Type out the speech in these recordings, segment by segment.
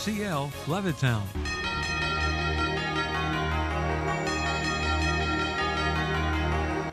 BCWSA, Levittown.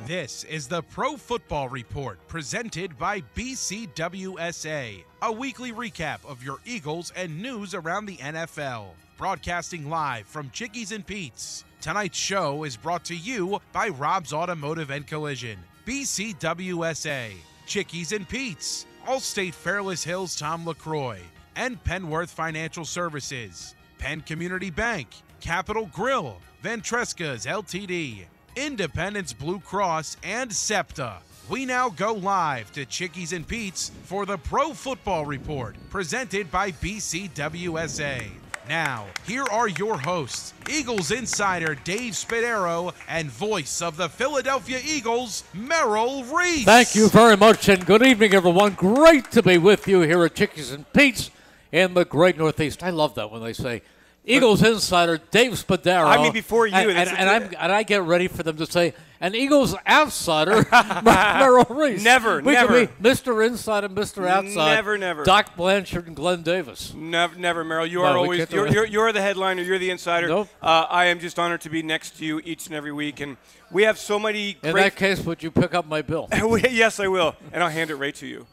This is the Pro Football Report presented by BCWSA, a weekly recap of your Eagles and news around the NFL. Broadcasting live from Chickies and Pete's. Tonight's show is brought to you by Rob's Automotive and Collision, BCWSA, Chickies and Pete's, Allstate Fairless Hills Tom LaCroix, and Penworth Financial Services, Penn Community Bank, Capital Grill, Ventresca's LTD, Independence Blue Cross, and SEPTA. We now go live to Chickies and Pete's for the Pro Football Report, presented by BCWSA. Now, here are your hosts, Eagles insider Dave Spadaro and voice of the Philadelphia Eagles, Merrill Reese. Thank you very much, and good evening, everyone. Great to be with you here at Chickies and Pete's in the great Northeast. I love that when they say Eagles insider Dave Spadaro. I mean, before you. And I get ready for them to say, an Eagles outsider, Merrill Reese. Never. Could be Mr. Inside and Mr. Outside. Never. Doc Blanchard and Glenn Davis. Never, Merrill. You are always, you're the headliner. You're the insider. Nope. I am just honored to be next to you each and every week. And we have so many great... In that case, would you pick up my bill? Yes, I will. And I'll hand it right to you.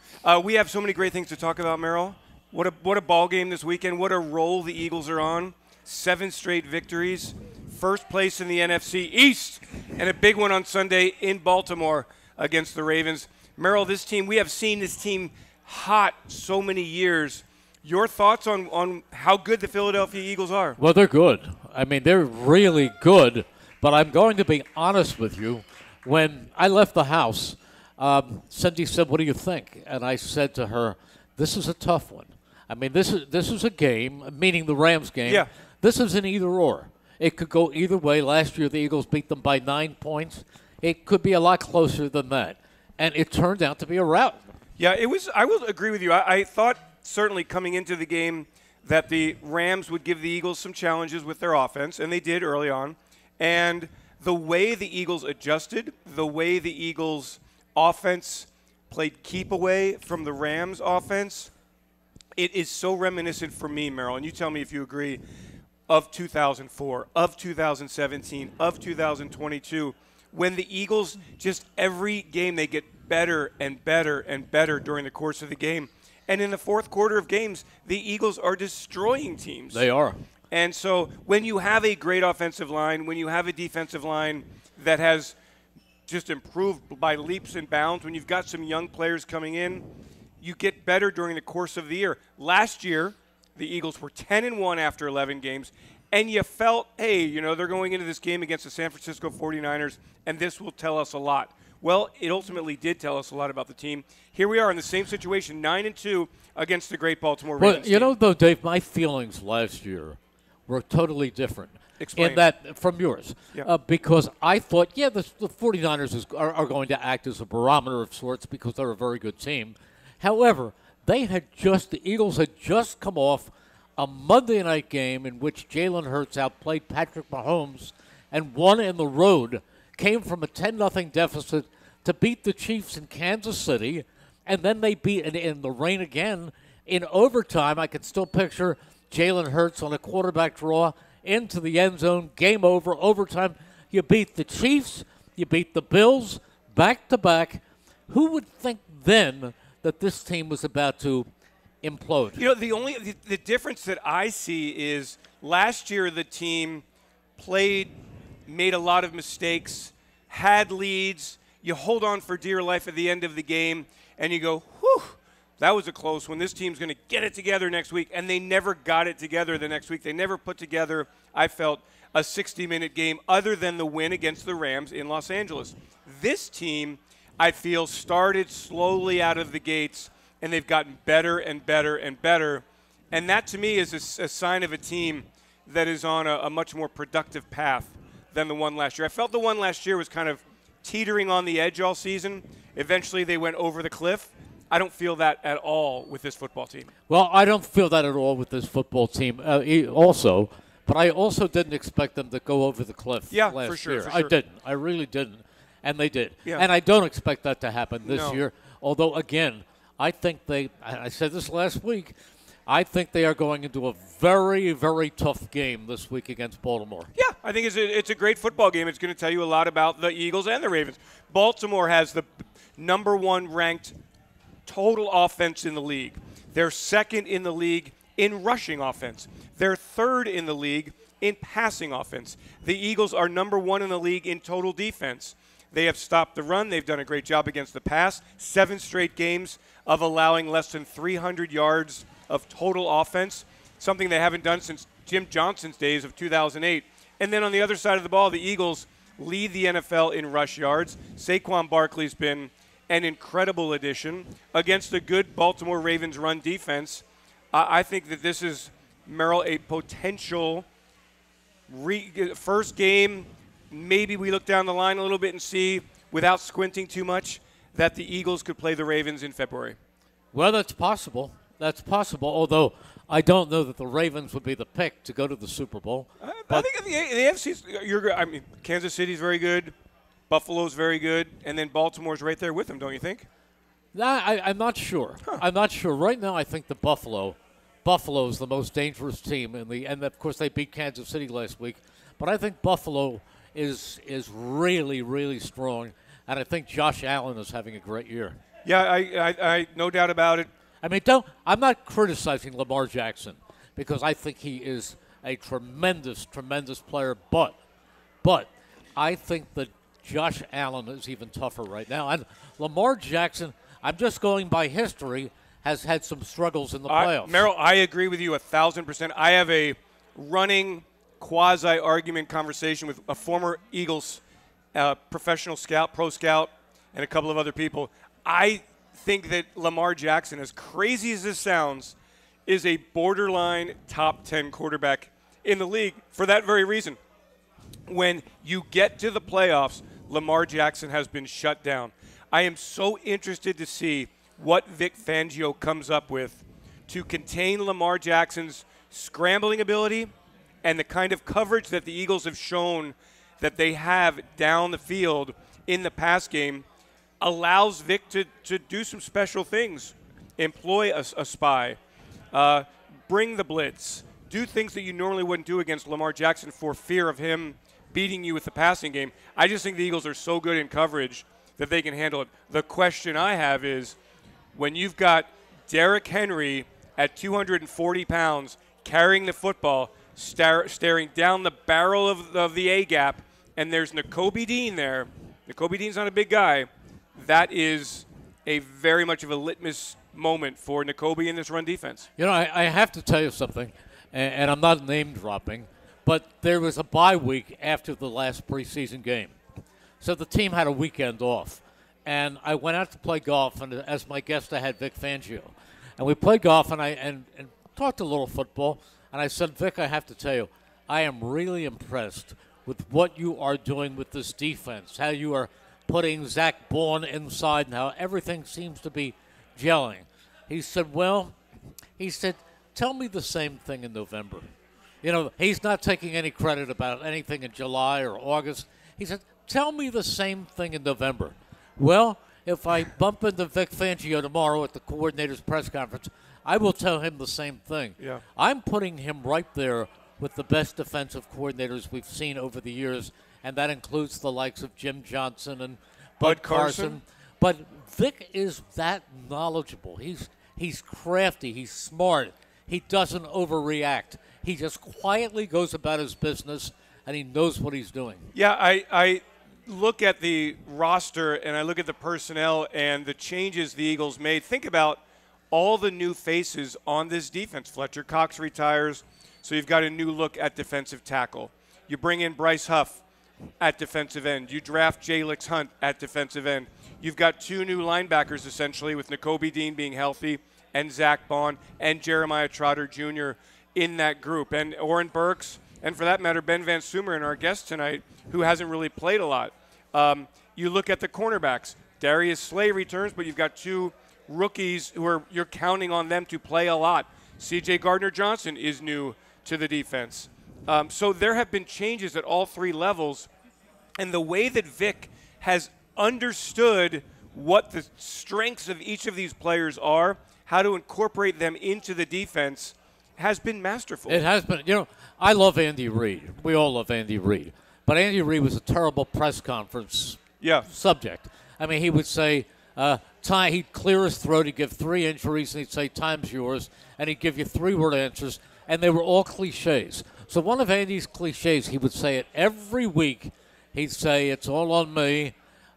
We have so many great things to talk about, Merrill. What a ball game this weekend. What a roll the Eagles are on. 7 straight victories. First place in the NFC East. And a big one on Sunday in Baltimore against the Ravens. Merrill, this team, we have seen this team hot so many years. Your thoughts on how good the Philadelphia Eagles are? Well, they're good. I mean, they're really good. But I'm going to be honest with you. When I left the house, Cindy said, "What do you think?" And I said to her, "This is a tough one. I mean, this is a game," meaning the Rams game. Yeah. This is an either-or. It could go either way. Last year, the Eagles beat them by 9 points. It could be a lot closer than that. And it turned out to be a rout. Yeah, it was. I will agree with you. I thought certainly coming into the game that the Rams would give the Eagles some challenges with their offense, and they did early on. And the way the Eagles adjusted, the way the Eagles' offense played keep away from the Rams' offense, it is so reminiscent for me, Merrill, and you tell me if you agree, of 2004, of 2017, of 2022, when the Eagles, just every game, they get better and better and better during the course of the game. And in the fourth quarter of games, the Eagles are destroying teams. They are. And so when you have a great offensive line, when you have a defensive line that has just improved by leaps and bounds, when you've got some young players coming in, you get better during the course of the year. Last year, the Eagles were 10-1 after 11 games, and you felt, hey, they're going into this game against the San Francisco 49ers, and this will tell us a lot. Well, it ultimately did tell us a lot about the team. Here we are in the same situation, 9-2 against the great Baltimore Ravens. Well, though, Dave, my feelings last year were totally different. Explain. In that, from yours. Yeah. Because I thought, the 49ers are going to act as a barometer of sorts because they're a very good team. However, the Eagles had just come off a Monday night game in which Jalen Hurts outplayed Patrick Mahomes and won in the road, came from a 10-0 deficit to beat the Chiefs in Kansas City, and then they beat in the rain again in overtime. I can still picture Jalen Hurts on a quarterback draw into the end zone, game over, overtime. You beat the Chiefs, you beat the Bills, back-to-back. Who would think then that this team was about to implode? The difference that I see is last year the team made a lot of mistakes, had leads. You hold on for dear life at the end of the game, and you go, whew, that was a close one. This team's going to get it together next week, and they never got it together the next week. They never put together, I felt, a 60-minute game other than the win against the Rams in Los Angeles. This team, I feel, started slowly out of the gates, and they've gotten better and better and better. And that, to me, is a sign of a team that is on a much more productive path than the one last year. I felt the one last year was kind of teetering on the edge all season. Eventually, they went over the cliff. I don't feel that at all with this football team. Well, I don't feel that at all with this football team also. But I also didn't expect them to go over the cliff last for sure, year. For sure. I didn't. I really didn't. And they did. Yeah. And I don't expect that to happen this No. year. Although, again, I think I said this last week, I think they are going into a very, very tough game this week against Baltimore. Yeah, I think it's a great football game. It's going to tell you a lot about the Eagles and the Ravens. Baltimore has the number 1 ranked total offense in the league. They're second in the league in rushing offense. They're third in the league in passing offense. The Eagles are number 1 in the league in total defense. They have stopped the run. They've done a great job against the pass. 7 straight games of allowing less than 300 yards of total offense, something they haven't done since Jim Johnson's days of 2008. And then on the other side of the ball, the Eagles lead the NFL in rush yards. Saquon Barkley's been an incredible addition against a good Baltimore Ravens run defense. I think that this is, Merrill, a potential first game. Maybe we look down the line a little bit and see, without squinting too much, that the Eagles could play the Ravens in February. Well, that's possible. That's possible, although I don't know that the Ravens would be the pick to go to the Super Bowl. I think the AFC's, Kansas City's very good, Buffalo's very good, and then Baltimore's right there with them, don't you think? I'm not sure. I'm not sure. Right now, I think the Buffalo's the most dangerous team and of course they beat Kansas City last week. But I think Buffalo is really, really strong, and I think Josh Allen is having a great year. Yeah, I no doubt about it. I mean, I'm not criticizing Lamar Jackson because I think he is a tremendous, tremendous player. But I think that Josh Allen is even tougher right now. And Lamar Jackson, I'm just going by history, has had some struggles in the playoffs. Merrill, I agree with you 1,000%. I have a running quasi-argument conversation with a former Eagles professional scout, pro scout, and a couple of other people. I think that Lamar Jackson, as crazy as this sounds, is a borderline top 10 quarterback in the league for that very reason. When you get to the playoffs, Lamar Jackson has been shut down. I am so interested to see what Vic Fangio comes up with to contain Lamar Jackson's scrambling ability and the kind of coverage that the Eagles have shown that they have down the field in the pass game. Allows Vic to do some special things, employ a spy, bring the blitz, do things that you normally wouldn't do against Lamar Jackson for fear of him beating you with the passing game. I just think the Eagles are so good in coverage that they can handle it. The question I have is, when you've got Derrick Henry at 240 pounds carrying the football, staring down the barrel of the A-gap, and there's Nakobe Dean there. Nakobe Dean's not a big guy. That is a very much of a litmus moment for Nakobe in this run defense. You know, I have to tell you something, and I'm not name dropping, but there was a bye week after the last preseason game. So the team had a weekend off. And I went out to play golf, and as my guest, I had Vic Fangio. And we played golf, and talked a little football. And I said, Vic, I have to tell you, I am really impressed with what you are doing with this defense, how you are putting Zach Bourne inside and how everything seems to be gelling. He said, tell me the same thing in November. You know, he's not taking any credit about anything in July or August. He said, tell me the same thing in November. Well, if I bump into Vic Fangio tomorrow at the coordinator's press conference, I will tell him the same thing. Yeah. I'm putting him right there with the best defensive coordinators we've seen over the years, and that includes the likes of Jim Johnson and Bud Carson. But Vic is that knowledgeable. He's crafty. He's smart. He doesn't overreact. He just quietly goes about his business, and he knows what he's doing. Yeah, I look at the roster, and I look at the personnel and the changes the Eagles made. Think about all the new faces on this defense. Fletcher Cox retires, so you've got a new look at defensive tackle. You bring in Bryce Huff at defensive end. You draft Jalix Hunt at defensive end. You've got 2 new linebackers, essentially, with Nakobe Dean being healthy and Zach Bond and Jeremiah Trotter Jr. in that group. And Oren Burks, and for that matter, Ben VanSumeren, our guest tonight, who hasn't really played a lot. You look at the cornerbacks. Darius Slay returns, but you've got 2 rookies who you're counting on them to play a lot. C.J. Gardner-Johnson is new to the defense. So there have been changes at all 3 levels, and the way that Vic has understood what the strengths of each of these players are how to incorporate them into the defense has been masterful. It has been. I love Andy Reid. We all love Andy Reid. But Andy Reid was a terrible press conference subject. I mean, he would say, he'd clear his throat, he'd give 3 injuries, and he'd say, time's yours, and he'd give you 3-word answers, and they were all cliches. So one of Andy's cliches, he would say it every week. He'd say, it's all on me.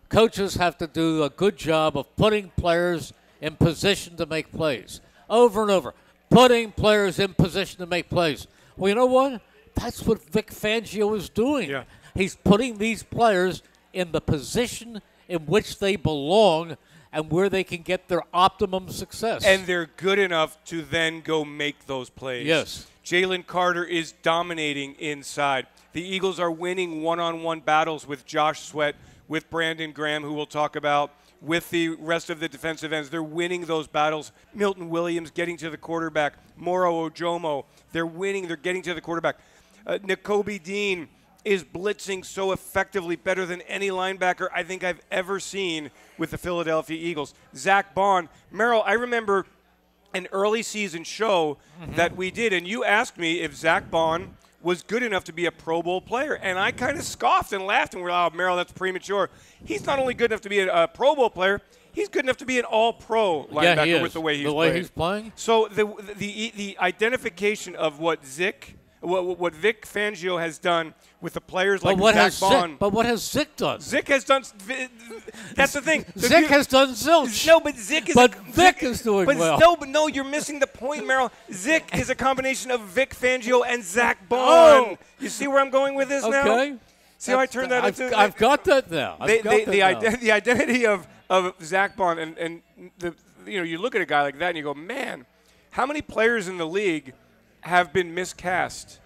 Coaches have to do a good job of putting players in position to make plays. Over and over. Putting players in position to make plays. Well, you know what? That's what Vic Fangio is doing. Yeah. He's putting these players in the position in which they belong and where they can get their optimum success. And they're good enough to then go make those plays. Yes. Jalen Carter is dominating inside. The Eagles are winning one-on-one battles with Josh Sweat, with Brandon Graham, who we'll talk about, with the rest of the defensive ends. They're winning those battles. Milton Williams getting to the quarterback. Moro Ojomo, they're winning. They're getting to the quarterback. Nakobe Dean is blitzing so effectively, better than any linebacker I think I've ever seen with the Philadelphia Eagles. Zach Bond. Merrill, I remember an early season show that we did, and you asked me if Zach Bond was good enough to be a Pro Bowl player. And I kind of scoffed and laughed and we're like, oh, Merrill, that's premature. He's not only good enough to be a Pro Bowl player, he's good enough to be an all-pro linebacker with the way he's playing. So the identification of what Vic Fangio has done with the players like Zach Bond. But what has Zick done? Zick has done. That's the thing. Zick has done zilch. No, but Zick is. But Vic is doing well. No, you're missing the point, Merrill. Zick is a combination of Vic Fangio and Zach Bond. You see where I'm going with this now? Okay. See how I turned that into? I've got that now. The identity of Zach Bond and you look at a guy like that and you go, man, how many players in the league have been miscast?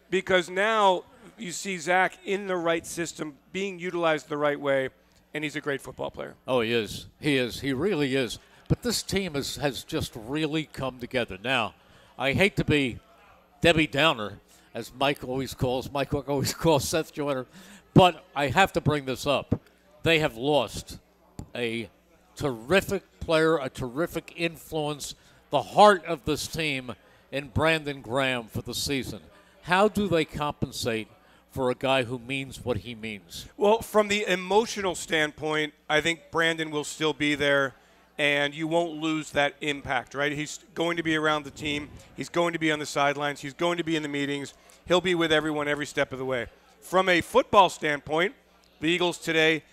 Because now you see Zach in the right system, being utilized the right way, and he's a great football player. Oh, he is. He is. He really is. But this team has just really come together. Now, I hate to be Debbie Downer, as Mike always calls Seth Joyner, but I have to bring this up. They have lost a terrific player, a terrific influence, the heart of this team in Brandon Graham for the season. How do they compensate for a guy who means what he means? Well, from the emotional standpoint, I think Brandon will still be there, and you won't lose that impact, right? He's going to be around the team. He's going to be on the sidelines. He's going to be in the meetings. He'll be with everyone every step of the way. From a football standpoint, the Eagles today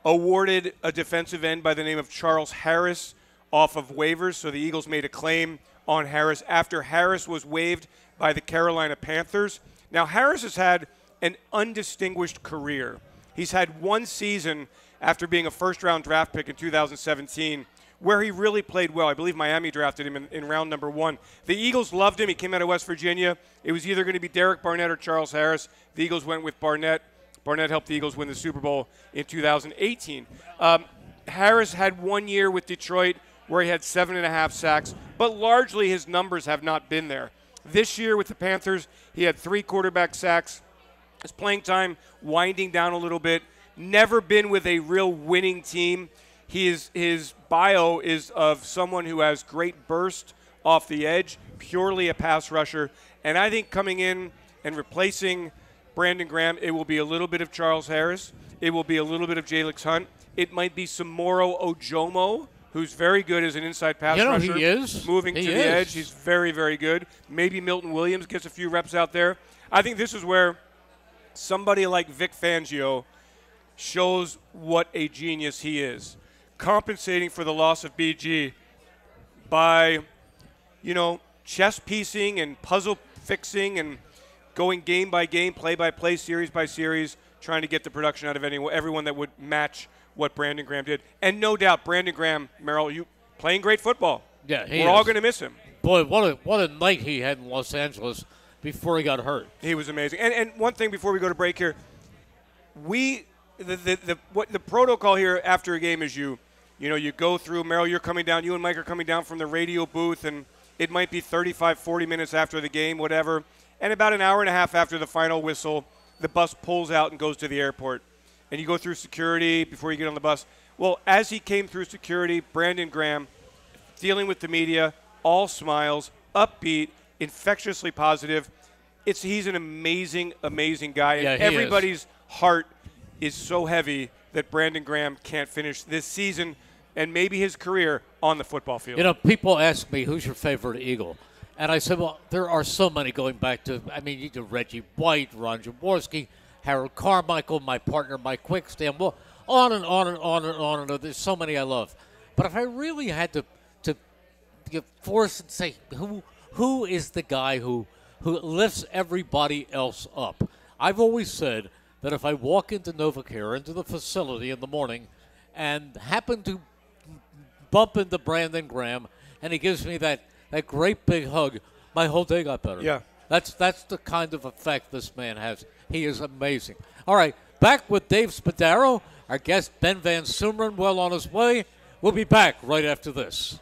awarded a defensive end by the name of Charles Harris off of waivers. So the Eagles made a claim on Harris after Harris was waived by the Carolina Panthers. Now, Harris has had an undistinguished career. He's had one season after being a first-round draft pick in 2017 where he really played well. I believe Miami drafted him in round number 1. The Eagles loved him. He came out of West Virginia. It was either going to be Derek Barnett or Charles Harris. The Eagles went with Barnett. Barnett helped the Eagles win the Super Bowl in 2018. Harris had 1 year with Detroit where he had 7.5 sacks, but largely his numbers have not been there. This year with the Panthers, he had 3 quarterback sacks. His playing time winding down a little bit. Never been with a real winning team. His bio is of someone who has great burst off the edge, purely a pass rusher. And I think coming in and replacing Brandon Graham, it will be a little bit of Charles Harris. It will be a little bit of Jalix Hunt. It might be some Moro Ojomo, who's very good as an inside pass rusher. He is. Moving to the edge. He's very, very good. Maybe Milton Williams gets a few reps out there. I think this is where somebody like Vic Fangio shows what a genius he is. Compensating for the loss of BG by, chess piecing and puzzle fixing and going game by game, play by play, series by series, trying to get the production out of everyone that would match what Brandon Graham did. And no doubt, Brandon Graham, Merrill, you playing great football. Yeah, we're all going to miss him. Boy, what a night he had in Los Angeles before he got hurt. He was amazing. And one thing before we go to break here, the protocol here after a game is you go through, Merrill, you're coming down, you and Mike are coming down from the radio booth, and it might be 35, 40 minutes after the game, whatever, and about an hour and a half after the final whistle, the bus pulls out and goes to the airport. And you go through security before you get on the bus. Well, as he came through security, Brandon Graham, dealing with the media, all smiles, upbeat, infectiously positive. He's an amazing, amazing guy. Yeah, and he everybody's heart is so heavy that Brandon Graham can't finish this season and maybe his career on the football field. You know, people ask me, who's your favorite Eagle? And I said, well, there are so many going back to, you do Reggie White, Ron Jaworski, Harold Carmichael, my partner, Mike Quickstam, well, on and on and on and on and on. There's so many I love. But if I really had to force and say, who is the guy who lifts everybody else up? I've always said that if I walk into NovaCare, into the facility in the morning, and happen to bump into Brandon Graham, and he gives me that great big hug, my whole day got better. Yeah. That's the kind of effect this man has. He is amazing. All right, back with Dave Spadaro, our guest Ben VanSumeren, well on his way. We'll be back right after this.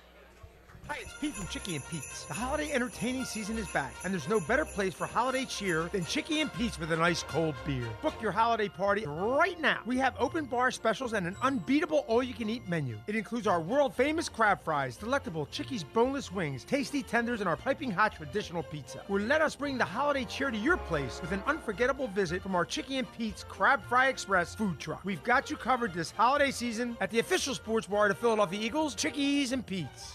Hi, it's Pete from Chicky and Pete's. The holiday entertaining season is back, and there's no better place for holiday cheer than Chicky and Pete's with a nice cold beer. Book your holiday party right now. We have open bar specials and an unbeatable all-you-can-eat menu. It includes our world-famous crab fries, delectable Chicky's boneless wings, tasty tenders, and our piping hot traditional pizza. Or let us bring the holiday cheer to your place with an unforgettable visit from our Chicky and Pete's Crab Fry Express food truck. We've got you covered this holiday season at the official sports bar of the Philadelphia Eagles, Chickies and Pete's.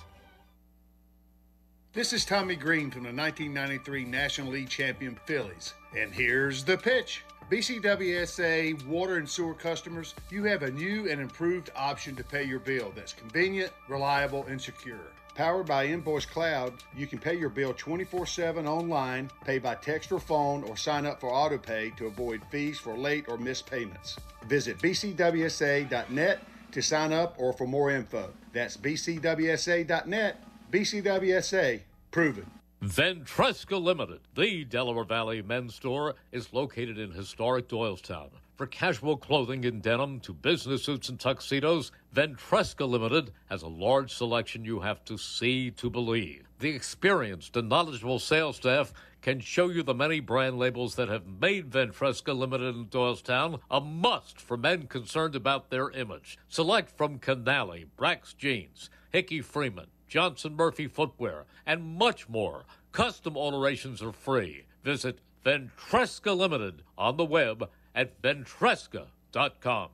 This is Tommy Green from the 1993 National League champion Phillies. And here's the pitch. BCWSA water and sewer customers, you have a new and improved option to pay your bill that's convenient, reliable, and secure. Powered by Invoice Cloud, you can pay your bill 24/7 online, pay by text or phone, or sign up for autopay to avoid fees for late or missed payments. Visit bcwsa.net to sign up or for more info. That's bcwsa.net. BCWSA, proven. VanSumeren Limited, the Delaware Valley men's store, is located in historic Doylestown. For casual clothing in denim to business suits and tuxedos, VanSumeren Limited has a large selection you have to see to believe. The experienced and knowledgeable sales staff can show you the many brand labels that have made VanSumeren Limited in Doylestown a must for men concerned about their image. Select from Canali, Brax Jeans, Hickey Freeman, Johnson Murphy Footwear, and much more. Custom alterations are free. Visit VanSumeren Limited on the web at vantresca.com.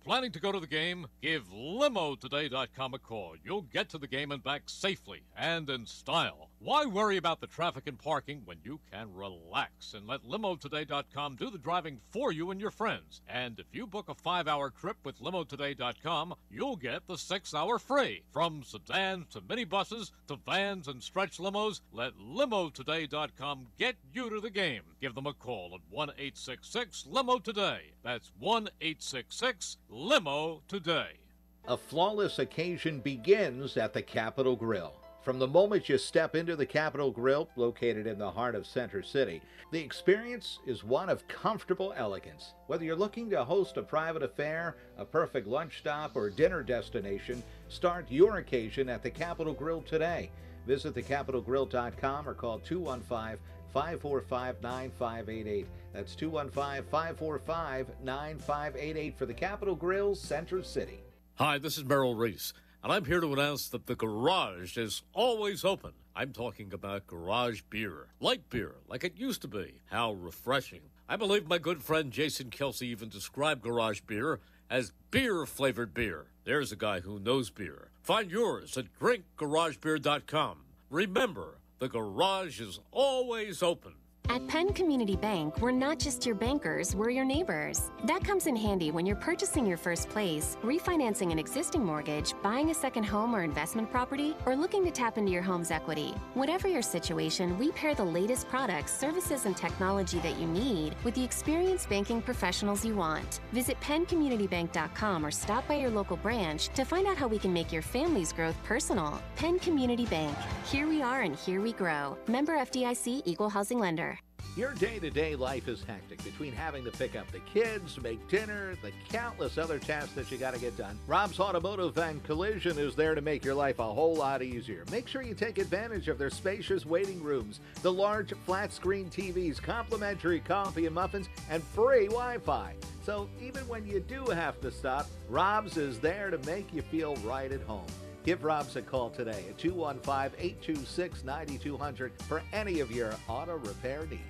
Planning to go to the game? Give LimoToday.com a call. You'll get to the game and back safely and in style. Why worry about the traffic and parking when you can relax and let LimoToday.com do the driving for you and your friends? And if you book a 5-hour trip with LimoToday.com, you'll get the 6-hour free. From sedans to minibuses to vans and stretch limos, let LimoToday.com get you to the game. Give them a call at 1-866-LIMO-TODAY. That's 1-866-LIMO today. A flawless occasion begins at the Capitol Grill. From the moment you step into the Capitol Grill, located in the heart of Center City, the experience is one of comfortable elegance. Whether you're looking to host a private affair, a perfect lunch stop, or dinner destination, start your occasion at the Capitol Grill today. Visit thecapitolgrill.com or call 215-545-9588. That's 215-545-9588 for the Capitol Grill, Center City. Hi, this is Merrill Reese, and I'm here to announce that the garage is always open. I'm talking about garage beer. Light beer, like it used to be. How refreshing. I believe my good friend Jason Kelsey even described garage beer as beer-flavored beer. There's a guy who knows beer. Find yours at drinkgaragebeer.com. Remember, the garage is always open. At Penn Community Bank, we're not just your bankers, we're your neighbors. That comes in handy when you're purchasing your first place, refinancing an existing mortgage, buying a second home or investment property, or looking to tap into your home's equity. Whatever your situation, we pair the latest products, services, and technology that you need with the experienced banking professionals you want. Visit PennCommunityBank.com or stop by your local branch to find out how we can make your family's growth personal. Penn Community Bank. Here we are and here we grow. Member FDIC, Equal Housing Lender. Your day-to-day life is hectic between having to pick up the kids, make dinner, the countless other tasks that you got to get done. Rob's Automotive and Collision is there to make your life a whole lot easier. Make sure you take advantage of their spacious waiting rooms, the large flat-screen TVs, complimentary coffee and muffins, and free Wi-Fi. So even when you do have to stop, Rob's is there to make you feel right at home. Give Rob's a call today at 215-826-9200 for any of your auto repair needs.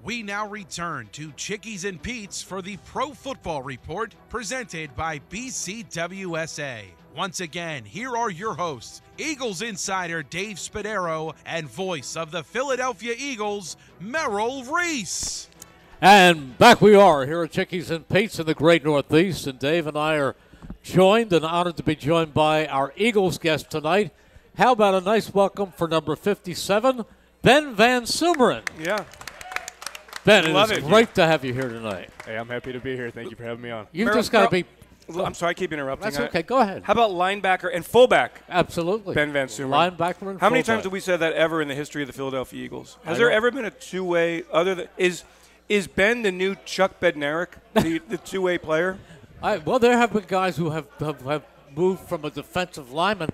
We now return to Chickies and Pete's for the Pro Football Report presented by BCWSA. Once again, here are your hosts, Eagles insider Dave Spadaro and voice of the Philadelphia Eagles, Merrill Reese. And back we are here at Chickies and Pete's in the great Northeast, and Dave and I are joined and honored to be joined by our Eagles guest tonight. How about a nice welcome for number 57, Ben VanSumeren. Yeah. Ben, it is great to have you here tonight. Hey, I'm happy to be here. Thank you for having me on. You've just got to be... I'm sorry, I keep interrupting. That's okay. Go ahead. How about linebacker and fullback? Absolutely. Ben VanSumeren. Linebacker and How many fullback. times have we said that ever in the history of the Philadelphia Eagles? Has there ever been a two-way other than is Ben the new Chuck Bednarik, the two-way player? Well, there have been guys who have moved from a defensive lineman.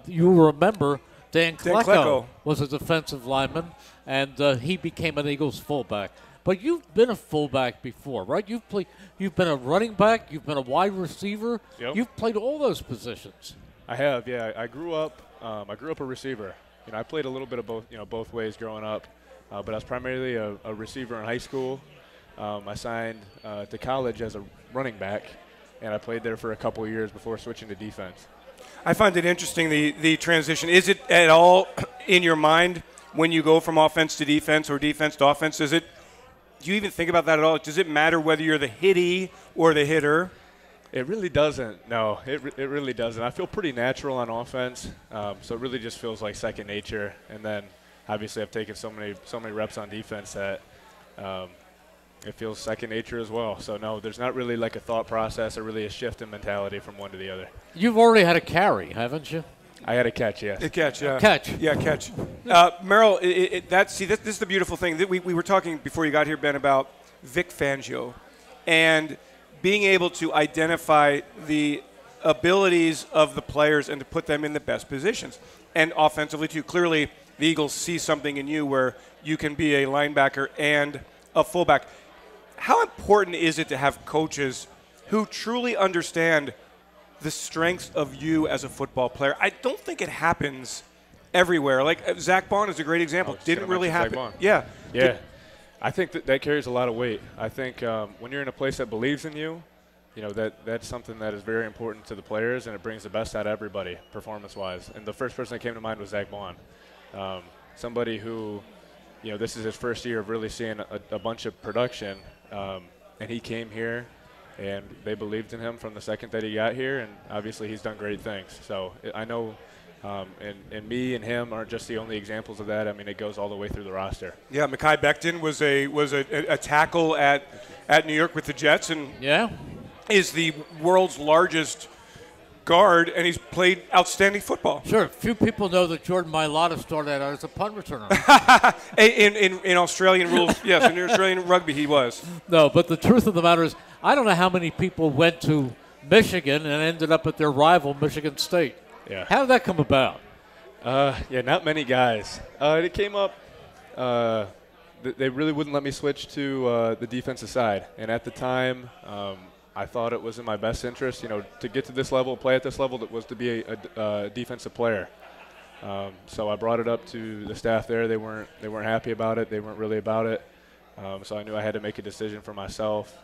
You remember Dan Klecko was a defensive lineman, and he became an Eagles fullback. But you've been a fullback before, right? You've been a running back. You've been a wide receiver. Yep. You've played all those positions. I have, yeah. I grew up a receiver. I played a little bit of both ways growing up, but I was primarily a receiver in high school. I signed to college as a running back, and I played there for a couple of years before switching to defense. I find it interesting, the transition. Is it at all in your mind when you go from offense to defense or defense to offense? Do you even think about that at all? Does it matter whether you're the hitty or the hitter? It really doesn't. No, it really doesn't. I feel pretty natural on offense, so it really just feels like second nature. And then, obviously, I've taken so many reps on defense that it feels second nature as well. So, no, there's not really like a thought process or really a shift in mentality from one to the other. You've already had a carry, haven't you? I had a catch, yes. A catch, yeah. Catch. Yeah, catch. Merrill, this is the beautiful thing. We were talking before you got here, Ben, about Vic Fangio and being able to identify the abilities of the players and to put them in the best positions. And offensively, too. Clearly, the Eagles see something in you where you can be a linebacker and a fullback. How important is it to have coaches who truly understand the strengths of you as a football player? I don't think it happens everywhere. Like Zach Bond is a great example. Didn't really happen. Yeah. Yeah. I think that carries a lot of weight. I think when you're in a place that believes in you, that's something that is very important to the players, and it brings the best out of everybody performance-wise. And the first person that came to mind was Zach Bond, somebody who, this is his first year of really seeing a bunch of production, and he came here, and they believed in him from the second that he got here, and obviously he's done great things. So I know and me and him aren't just the only examples of that. I mean, it goes all the way through the roster. Yeah, Mekhi Becton was a tackle at New York with the Jets, and is the world's largest guard, and he's played outstanding football. Sure. Few people know that Jordan Mailata started out as a punt returner. in Australian rules, yes, in Australian rugby he was. No, but the truth of the matter is, I don't know how many people went to Michigan and ended up at their rival, Michigan State. Yeah. How did that come about? Not many guys. It came up. They really wouldn't let me switch to the defensive side, and at the time, I thought it was in my best interest, to get to this level, play at this level, that was to be a defensive player. So I brought it up to the staff there. They weren't happy about it. They weren't really about it. So I knew I had to make a decision for myself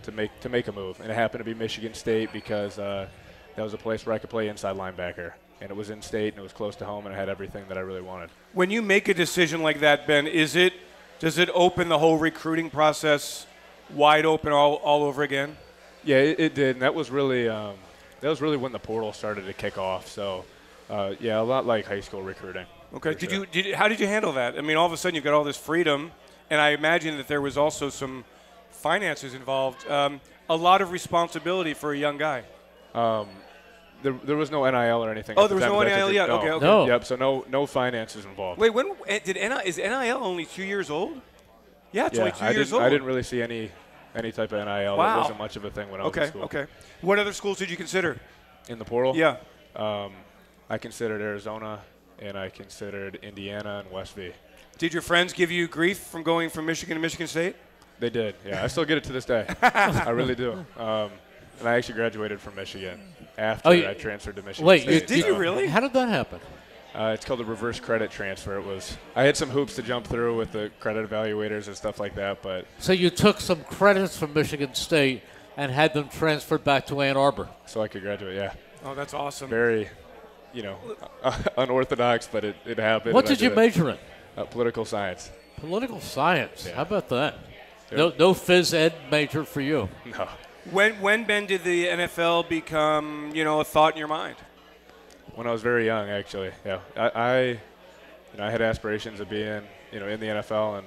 to make a move, and it happened to be Michigan State because that was a place where I could play inside linebacker, and it was in state and it was close to home, and I had everything that I really wanted. When you make a decision like that, Ben, does it open the whole recruiting process wide open all over again? Yeah, it did, and that was really when the portal started to kick off. So, a lot like high school recruiting. Okay. How did you handle that? I mean, all of a sudden you've got all this freedom, and I imagine that there was also some finances involved. A lot of responsibility for a young guy. There was no NIL or anything. Oh, there was no NIL yet. No. Okay. No. Yep. So no finances involved. Wait, is NIL only 2 years old? Yeah, it's only 2 years old. I didn't really see any type of NIL. Wow. That wasn't much of a thing when I was in school. Okay. What other schools did you consider? In the portal? Yeah. I considered Arizona, and I considered Indiana and West V. Did your friends give you grief from going from Michigan to Michigan State? They did. Yeah, I still get it to this day. I really do. And I actually graduated from Michigan after I transferred to Michigan State. Did you really? How did that happen? It's called the reverse credit transfer. I had some hoops to jump through with the credit evaluators and stuff like that. But So you took some credits from Michigan State and had them transferred back to Ann Arbor. So I could graduate, yeah. Oh, that's awesome. Very, unorthodox, but it happened. What did you major in? Political science. Political science. Yeah. How about that? Yep. No phys ed major for you. No. When, Ben, did the NFL become, a thought in your mind? When I was very young, actually. Yeah. I had aspirations of being, in the NFL, and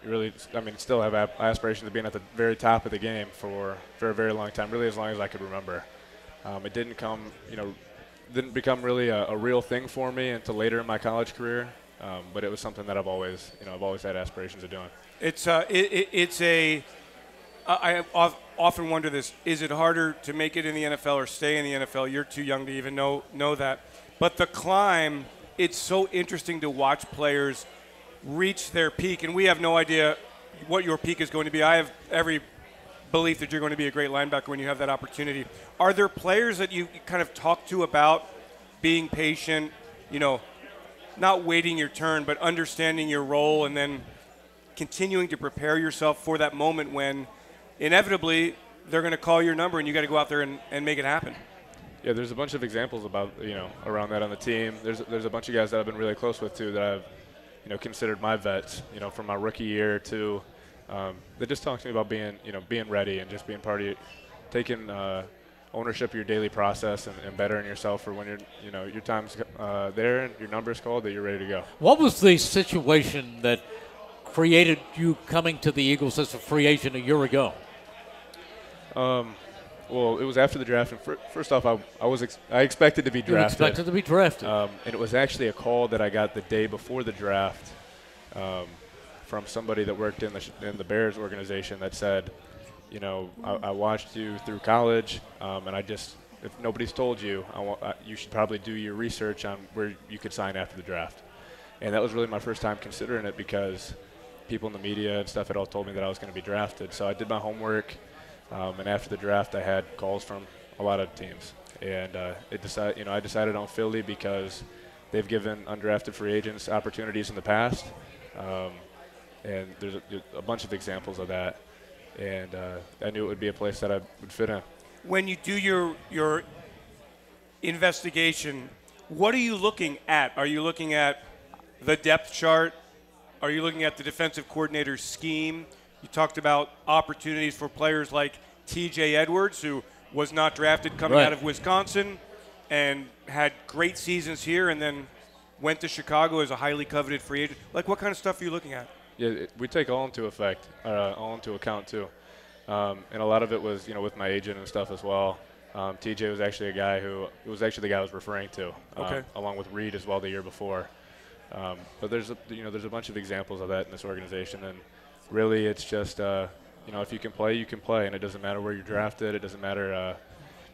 really, still have aspirations of being at the very top of the game for a very long time, really as long as I could remember. It didn't become really a real thing for me until later in my college career, but it was something that I've always had aspirations of doing. I often wonder this: is it harder to make it in the NFL or stay in the NFL? You're too young to even know that, but the climb. It's so interesting to watch players reach their peak, and we have no idea what your peak is going to be. I have every belief that you're going to be a great linebacker when you have that opportunity. Are there players that you kind of talk to about being patient, not waiting your turn, but understanding your role and then continuing to prepare yourself for that moment when inevitably they're going to call your number and you got to go out there and make it happen? Yeah, there's a bunch of examples about, around that on the team. There's a bunch of guys that I've been really close with, too, that I've, considered my vets, from my rookie year to they just talk to me about being ready and just being part of taking ownership of your daily process and bettering yourself for when your time's there and your number's called, that you're ready to go. What was the situation that created you coming to the Eagles as a free agent a year ago? Well, it was after the draft, and first off, I expected to be drafted. You expected to be drafted. And it was actually a call that I got the day before the draft from somebody that worked in the Bears organization that said, I watched you through college, and if nobody's told you, you should probably do your research on where you could sign after the draft. And that was really my first time considering it because people in the media and stuff had all told me that I was going to be drafted. So I did my homework. And after the draft, I had calls from a lot of teams, and I decided on Philly because they've given undrafted free agents opportunities in the past, and there's a bunch of examples of that, and I knew it would be a place that I would fit in. When you do your investigation, what are you looking at? Are you looking at the depth chart? Are you looking at the defensive coordinator's scheme? You talked about opportunities for players like T.J. Edwards, who was not drafted coming out of Wisconsin and had great seasons here and then went to Chicago as a highly coveted free agent. Like, what kind of stuff are you looking at? Yeah, we take all into account, too. And a lot of it was, with my agent and stuff as well. T.J. was actually the guy I was referring to, along with Reed as well the year before. But there's a bunch of examples of that in this organization, and really, it's just, if you can play, you can play, and it doesn't matter where you're drafted. It doesn't matter,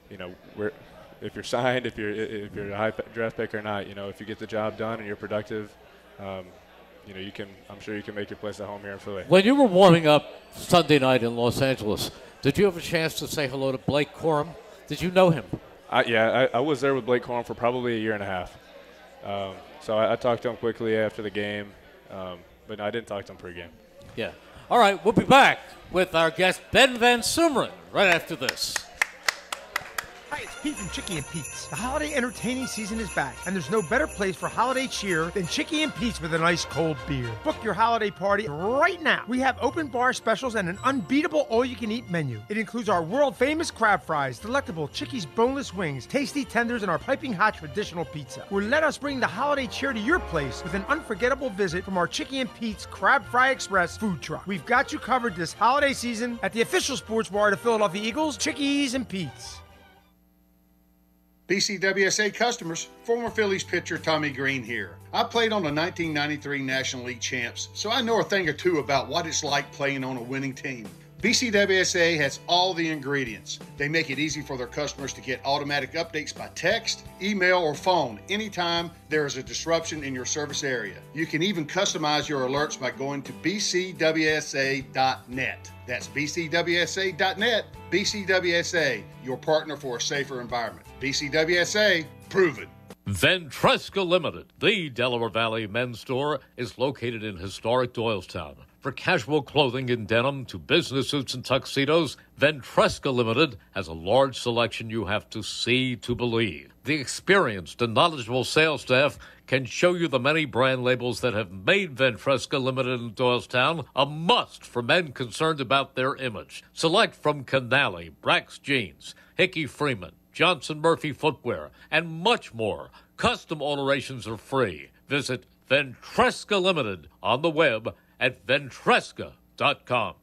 if you're signed, if you're a high draft pick or not. If you get the job done and you're productive, I'm sure you can make your place at home here in Philly. When you were warming up Sunday night in Los Angeles, did you have a chance to say hello to Blake Corum? Did you know him? I was there with Blake Corum for probably a year and a half. So I talked to him quickly after the game, but I didn't talk to him pregame. Yeah. All right, we'll be back with our guest, Ben VanSumeren, right after this. Hi, it's Pete from Chicky and Pete's. The holiday entertaining season is back, and there's no better place for holiday cheer than Chicky and Pete's with a nice cold beer. Book your holiday party right now. We have open bar specials and an unbeatable all-you-can-eat menu. It includes our world-famous crab fries, delectable Chicky's boneless wings, tasty tenders, and our piping hot traditional pizza. Or let us bring the holiday cheer to your place with an unforgettable visit from our Chicky and Pete's Crab Fry Express food truck. We've got you covered this holiday season at the official sports bar of the Philadelphia Eagles, Chickies and Pete's. BCWSA customers, former Phillies pitcher Tommy Green here. I played on the 1993 National League champs, so I know a thing or two about what it's like playing on a winning team. BCWSA has all the ingredients. They make it easy for their customers to get automatic updates by text, email, or phone anytime there is a disruption in your service area. You can even customize your alerts by going to bcwsa.net. That's bcwsa.net. BCWSA, your partner for a safer environment. BCWSA, proven. VanSumeren Limited, the Delaware Valley men's store, is located in historic Doylestown. For casual clothing in denim to business suits and tuxedos, VanSumeren Limited has a large selection you have to see to believe. The experienced and knowledgeable sales staff can show you the many brand labels that have made VanSumeren Limited in Doylestown a must for men concerned about their image. Select from Canali, Brax Jeans, Hickey Freeman, Johnson Murphy Footwear, and much more. Custom alterations are free. Visit VanSumeren Limited on the web at ventresca.com.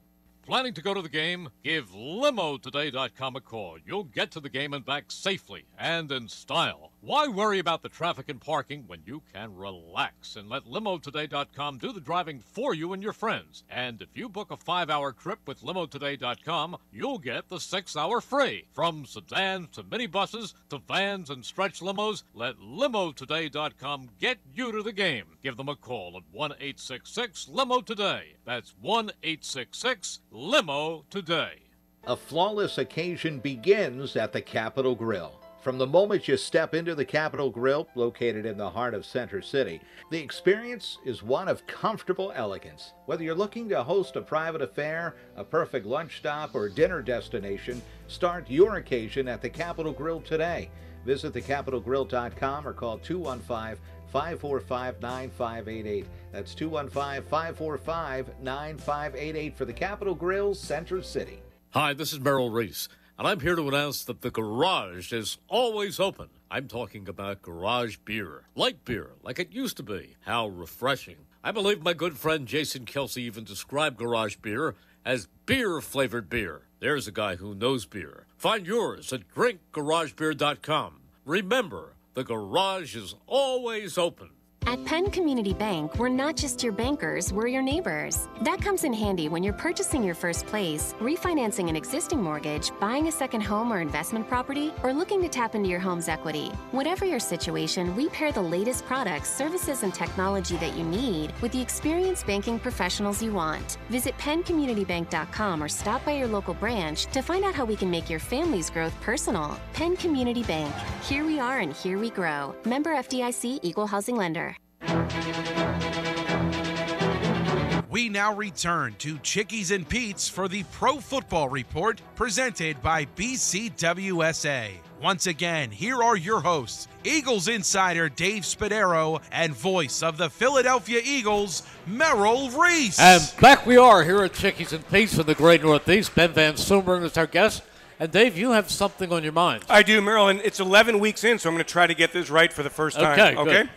Planning to go to the game? Give limotoday.com a call. You'll get to the game and back safely and in style. Why worry about the traffic and parking when you can relax and let limotoday.com do the driving for you and your friends? And if you book a 5-hour trip with limotoday.com, you'll get the 6-hour free. From sedans to minibuses to vans and stretch limos, let limotoday.com get you to the game. Give them a call at 1-866-LIMO-TODAY. That's 1-866-LIMO-TODAY. A flawless occasion begins at the Capitol Grill. From the moment you step into the Capitol Grill, located in the heart of Center City, the experience is one of comfortable elegance. Whether you're looking to host a private affair, a perfect lunch stop, or dinner destination, start your occasion at the Capitol Grill today. Visit thecapitolgrill.com or call 215-545-9588. That's 215-545-9588 for the Capitol Grill, Center City. Hi, this is Merrill Reese, and I'm here to announce that the garage is always open. I'm talking about garage beer. Light beer, like it used to be. How refreshing. I believe my good friend Jason Kelsey even described garage beer as beer-flavored beer. There's a guy who knows beer. Find yours at drinkgaragebeer.com. Remember, the garage is always open. At Penn Community Bank, we're not just your bankers, we're your neighbors. That comes in handy when you're purchasing your first place, refinancing an existing mortgage, buying a second home or investment property, or looking to tap into your home's equity. Whatever your situation, we pair the latest products, services, and technology that you need with the experienced banking professionals you want. Visit penncommunitybank.com or stop by your local branch to find out how we can make your family's growth personal. Penn Community Bank. Here we are and here we grow. Member FDIC, Equal Housing Lender. We now return to Chickies and Pete's for the Pro Football Report presented by BCWSA. Once again, here are your hosts, Eagles insider Dave Spadaro and voice of the Philadelphia Eagles, Merrill Reese. And back we are here at Chickies and Pete's in the great Northeast. Ben VanSumeren is our guest. And Dave, you have something on your mind. I do, Merrill, and it's 11 weeks in, so I'm going to try to get this right for the first time. Okay, good.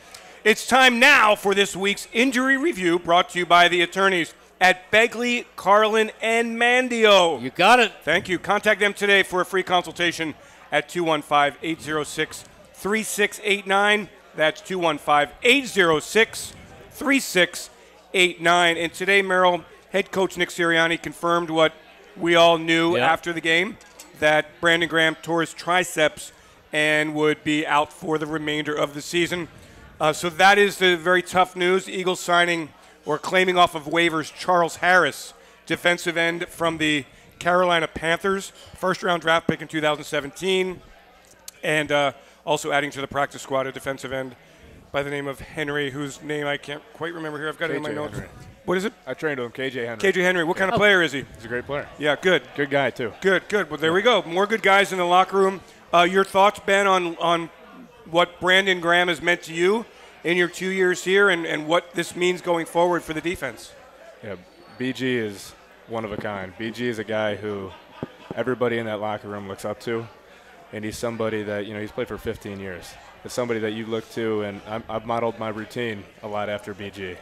It's time now for this week's injury review, brought to you by the attorneys at Begley, Carlin, and Mandio. You got it. Thank you. Contact them today for a free consultation at 215-806-3689. That's 215-806-3689. And today, Merrill, head coach Nick Sirianni confirmed what we all knew after the game, that Brandon Graham tore his triceps and would be out for the remainder of the season. So that is the very tough news. The Eagles signing or claiming off of waivers Charles Harris, defensive end from the Carolina Panthers, first-round draft pick in 2017, and also adding to the practice squad a defensive end by the name of Henry, whose name I can't quite remember here. I've got it in my notes. Henry. What is it? I trained with him, KJ Henry. KJ Henry. What kind of player is he? He's a great player. Yeah, good. Good guy, too. Good. Well, there we go. More good guys in the locker room. Your thoughts, Ben, on what Brandon Graham has meant to you in your 2 years here and what this means going forward for the defense? Yeah, BG is one of a kind. BG is a guy who everybody in that locker room looks up to, and he's somebody that, he's played for 15 years. It's somebody that you look to, and I've modeled my routine a lot after BG.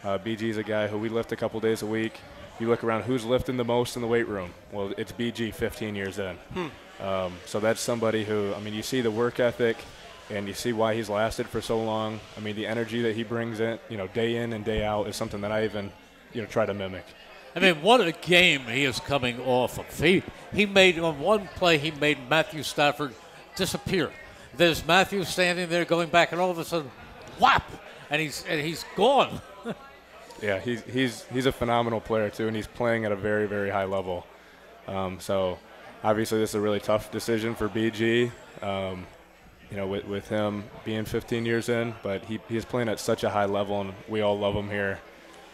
BG is a guy who we lift a couple days a week. You look around, who's lifting the most in the weight room? Well, it's BG 15 years in. So that's somebody who, you see the work ethic, and you see why he's lasted for so long. The energy that he brings in, day in and day out is something that I even, try to mimic. I mean, what a game he is coming off of. He made, on one play, he made Matthew Stafford disappear. There's Matthew standing there going back, and all of a sudden, whap, and he's gone. Yeah, he's a phenomenal player too, and he's playing at a very, very high level. So obviously this is a really tough decision for BG, with him being 15 years in, but he's playing at such a high level, and we all love him here.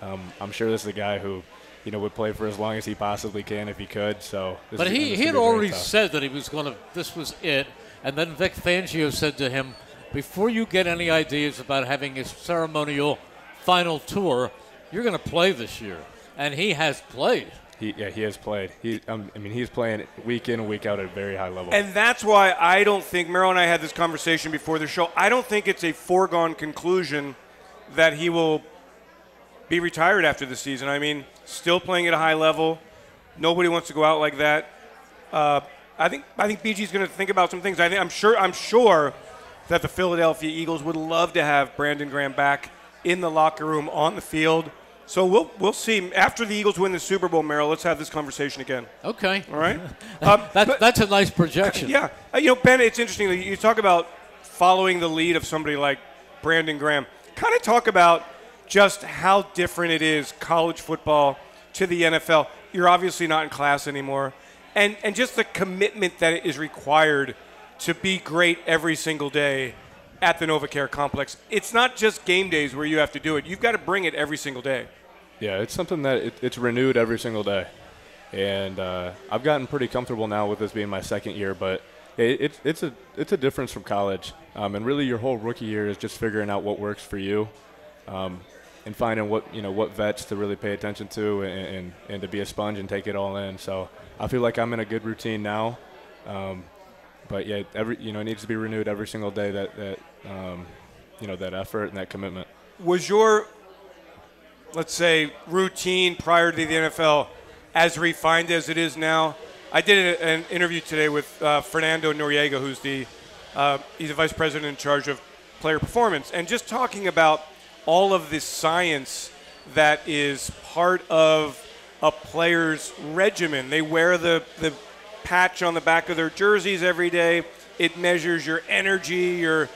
I'm sure this is a guy who, would play for as long as he possibly can if he could. So, but he had already said that he was going to. This was it, and then Vic Fangio said to him, "Before you get any ideas about having a ceremonial final tour, you're going to play this year," and he has played. He has played. He's playing week in and week out at a very high level. And that's why I don't think, Merrill and I had this conversation before the show, I don't think it's a foregone conclusion that he will be retired after the season. I mean, still playing at a high level. Nobody wants to go out like that. I think BG's going to think about some things. I'm sure that the Philadelphia Eagles would love to have Brandon Graham back in the locker room, on the field. So we'll see. After the Eagles win the Super Bowl, Merrill, let's have this conversation again. Okay. All right? That's a nice projection. Yeah. Ben, it's interesting that you talk about following the lead of somebody like Brandon Graham. Kind of talk about just how different it is, college football to the NFL. You're obviously not in class anymore. And just the commitment that is required to be great every single day at the NovaCare complex. It's not just game days where you have to do it. You've got to bring it every single day. Yeah, it's something that it's renewed every single day. And I've gotten pretty comfortable now with this being my second year, but it's a difference from college. And really your whole rookie year is just figuring out what works for you. And finding what vets to really pay attention to and to be a sponge and take it all in. So I feel like I'm in a good routine now. But yeah, it needs to be renewed every single day, that effort and that commitment. Was your, let's say, routine prior to the NFL as refined as it is now? I did an interview today with Fernando Noriega, who's he's a vice president in charge of player performance, and just talking about all of this science that is part of a player's regimen. They wear the patch on the back of their jerseys every day. It measures your energy, your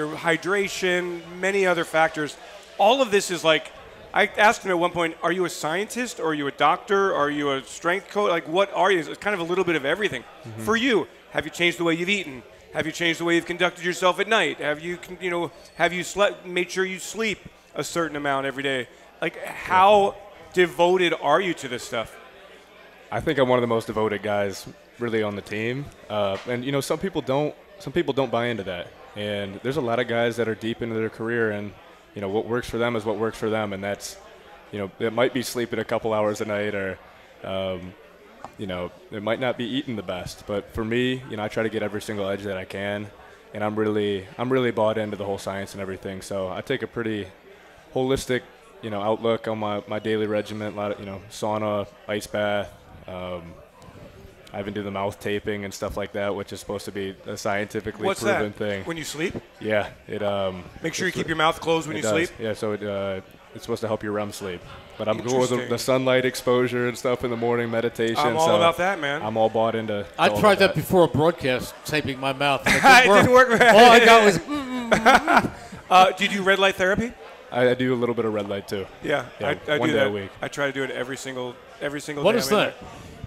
hydration, many other factors. All of this is like, I asked him at one point, are you a scientist, or are you a doctor, are you a strength coach? Like, what are you? It's kind of a little bit of everything. Mm-hmm. For you, have you changed the way you've eaten? Have you changed the way you've conducted yourself at night? Have you made sure you sleep a certain amount every day? Like, how devoted are you to this stuff? I think I'm one of the most devoted guys really on the team. And some people don't buy into that. And there's a lot of guys that are deep into their career, and what works for them is what works for them, and that's it might be sleeping a couple hours a night, or it might not be eating the best, but for me, I try to get every single edge that I can, and I'm really bought into the whole science and everything. So I take a pretty holistic, outlook on my daily regimen. A lot of, sauna, ice bath. I even do the mouth taping and stuff like that, which is supposed to be a scientifically proven thing. When you sleep? Yeah. Make sure you keep your mouth closed when you sleep? Yeah, so it's supposed to help your REM sleep. But I'm going with the sunlight exposure and stuff in the morning, meditation. I'm all about that, man. I'm all bought into I tried that before a broadcast, taping my mouth. It didn't work. All I got was Do you do red light therapy? I do a little bit of red light too. Yeah, I one do day that a week. I try to do it every single day. What is that?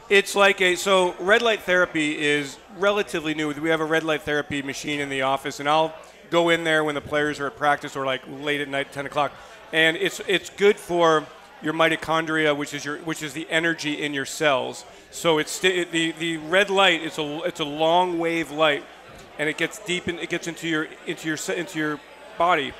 It's like so red light therapy is relatively new. We have a red light therapy machine in the office, and I'll go in there when the players are at practice or like late at night, 10 o'clock. And it's good for your mitochondria, which is the energy in your cells. So it's the red light. It's a long wave light, and it gets deep and it gets into your body,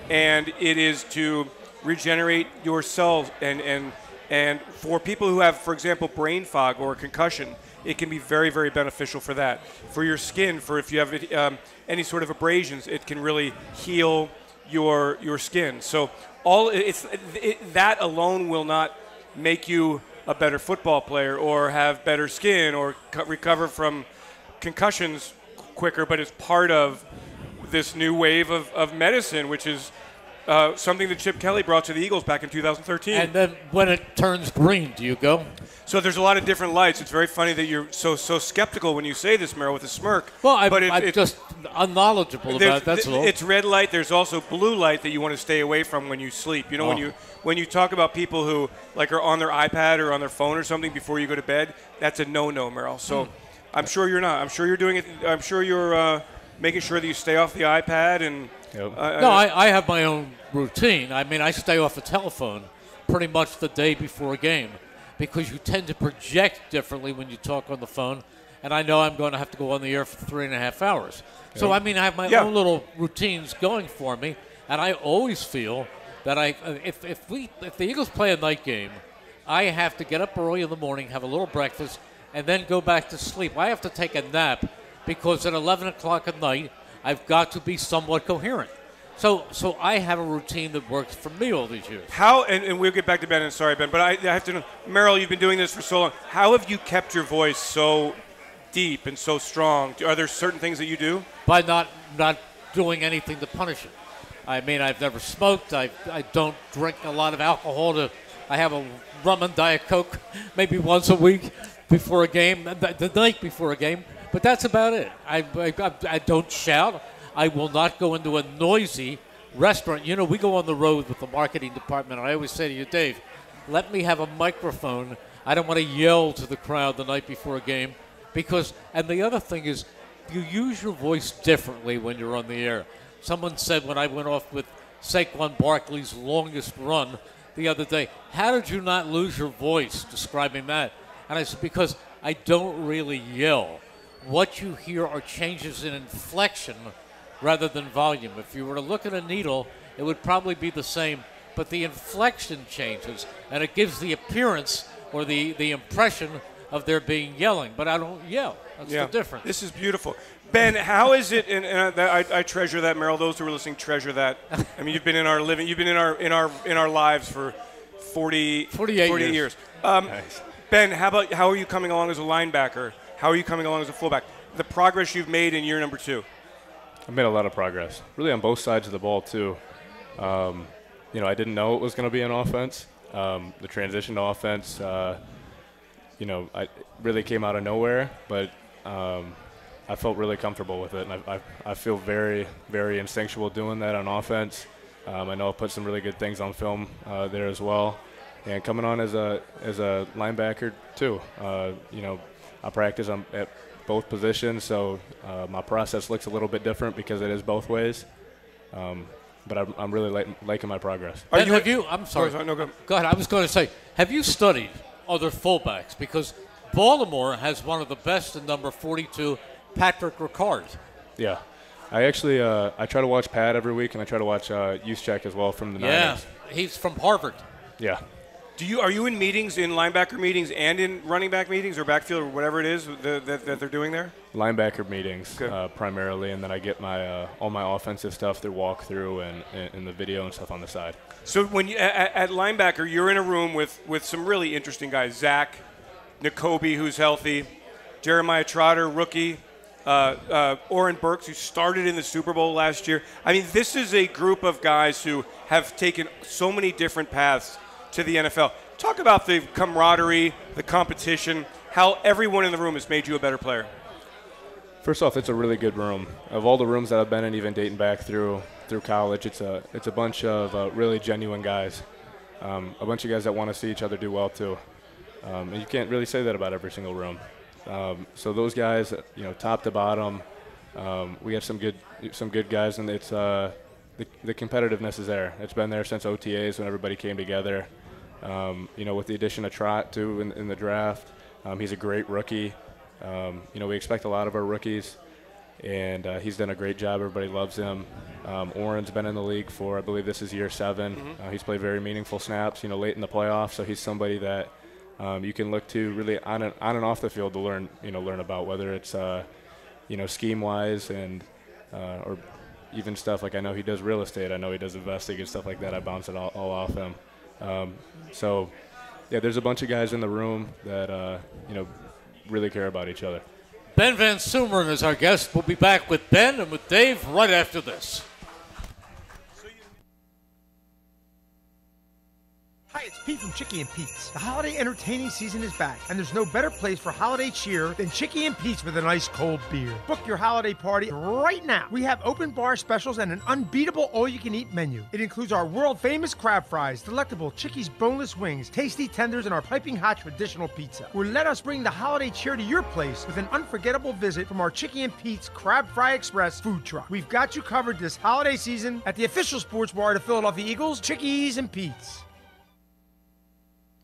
and it is to regenerate your cells and for people who have, for example, brain fog or concussion, it can be very, very beneficial for that. For your skin, for if you have any sort of abrasions, it can really heal your skin. So that alone will not make you a better football player or have better skin or recover from concussions quicker, but it's part of this new wave of medicine, which is something that Chip Kelly brought to the Eagles back in 2013. And then when it turns green, do you go? So there's a lot of different lights. It's very funny that you're so skeptical when you say this, Merrill, with a smirk. Well, I'm just unknowledgeable about it, that's all. It's red light. There's also blue light that you want to stay away from when you sleep. You know, when you talk about people who like are on their iPad or on their phone or something before you go to bed, that's a no-no, Merrill. So I'm sure you're not. I'm sure you're doing it. I'm sure you're making sure that you stay off the iPad and. Yep. I have my own routine. I mean, I stay off the telephone pretty much the day before a game because you tend to project differently when you talk on the phone, and I know I'm going to have to go on the air for 3.5 hours. Yep. So, I mean, I have my own little routines going for me, and I always feel that if the Eagles play a night game, I have to get up early in the morning, have a little breakfast, and then go back to sleep. I have to take a nap because at 11 o'clock at night, I've got to be somewhat coherent. So I have a routine that works for me all these years. How, and we'll get back to Ben, and sorry, Ben, but I have to know, Merrill, you've been doing this for so long. How have you kept your voice so deep and so strong? Are there certain things that you do? By not doing anything to punish it. I mean, I've never smoked. I don't drink a lot of alcohol. I have a rum and Diet Coke maybe once a week before a game, the night before a game. But that's about it. I don't shout. I will not go into a noisy restaurant. You know, we go on the road with the marketing department. I always say to you, Dave, let me have a microphone. I don't want to yell to the crowd the night before a game and the other thing is you use your voice differently when you're on the air. Someone said when I went off with Saquon Barkley's longest run the other day, how did you not lose your voice describing that? And I said, because I don't really yell. What you hear are changes in inflection rather than volume. If you were to look at a needle, it would probably be the same, but the inflection changes, and it gives the appearance or the impression of there being yelling. But I don't yell. That's the difference. This is beautiful. Ben, how is it? And I treasure that, Merrill. Those who are listening treasure that. I mean, you've been in our lives for 48 years. Nice. Ben, how are you coming along as a linebacker? How are you coming along as a fullback? The progress you've made in year number 2. I've made a lot of progress, really on both sides of the ball too. I didn't know it was going to be an offense. The transition to offense, I really came out of nowhere, but I felt really comfortable with it, and I feel very, very instinctual doing that on offense. I know I put some really good things on film there as well, and coming on as a linebacker too. I practice at both positions, so my process looks a little bit different because it is both ways. But I'm really liking my progress. I'm sorry. No, go ahead. I was going to say, have you studied other fullbacks? Because Baltimore has one of the best in number 42, Patrick Ricard. Yeah. I actually I try to watch Pat every week, and I try to watch Juszczyk as well from the Niners. Yeah, he's from Harvard. Yeah. Are you in meetings, in linebacker meetings and in running back meetings or backfield or whatever it is that they're doing there? Linebacker meetings primarily, and then I get my all my offensive stuff through walkthrough and the video and stuff on the side. So when you, at linebacker, you're in a room with some really interesting guys. Zach, Nakobe, who's healthy, Jeremiah Trotter, rookie, Oren Burks, who started in the Super Bowl last year. I mean, this is a group of guys who have taken so many different paths to the NFL. Talk about the camaraderie, the competition, how everyone in the room has made you a better player. First off, it's a really good room. Of all the rooms that I've been in, even dating back through college, it's a bunch of really genuine guys, a bunch of guys that want to see each other do well too. And you can't really say that about every single room. So those guys, top to bottom, we have some good guys, and it's the competitiveness is there. It's been there since OTAs when everybody came together. With the addition of Trot too in the draft, he's a great rookie. We expect a lot of our rookies, and he's done a great job. Everybody loves him. Oren's been in the league for, I believe this is year 7. Mm-hmm. He's played very meaningful snaps, late in the playoffs. So he's somebody that you can look to really on and off the field to learn about, whether it's scheme wise and or even stuff like, I know he does real estate. I know he does investing and stuff like that. I bounce it all off him. There's a bunch of guys in the room that really care about each other. Ben VanSumeren is our guest. We'll be back with Ben and with Dave right after this. it's Pete from Chicky and Pete's. The holiday entertaining season is back, and there's no better place for holiday cheer than Chicky and Pete's with a nice cold beer. Book your holiday party right now. We have open bar specials and an unbeatable all-you-can-eat menu. It includes our world-famous crab fries, delectable Chicky's boneless wings, tasty tenders, and our piping hot traditional pizza. Or let us bring the holiday cheer to your place with an unforgettable visit from our Chicky and Pete's Crab Fry Express food truck. We've got you covered this holiday season at the official sports bar of the Philadelphia Eagles, Chickies and Pete's.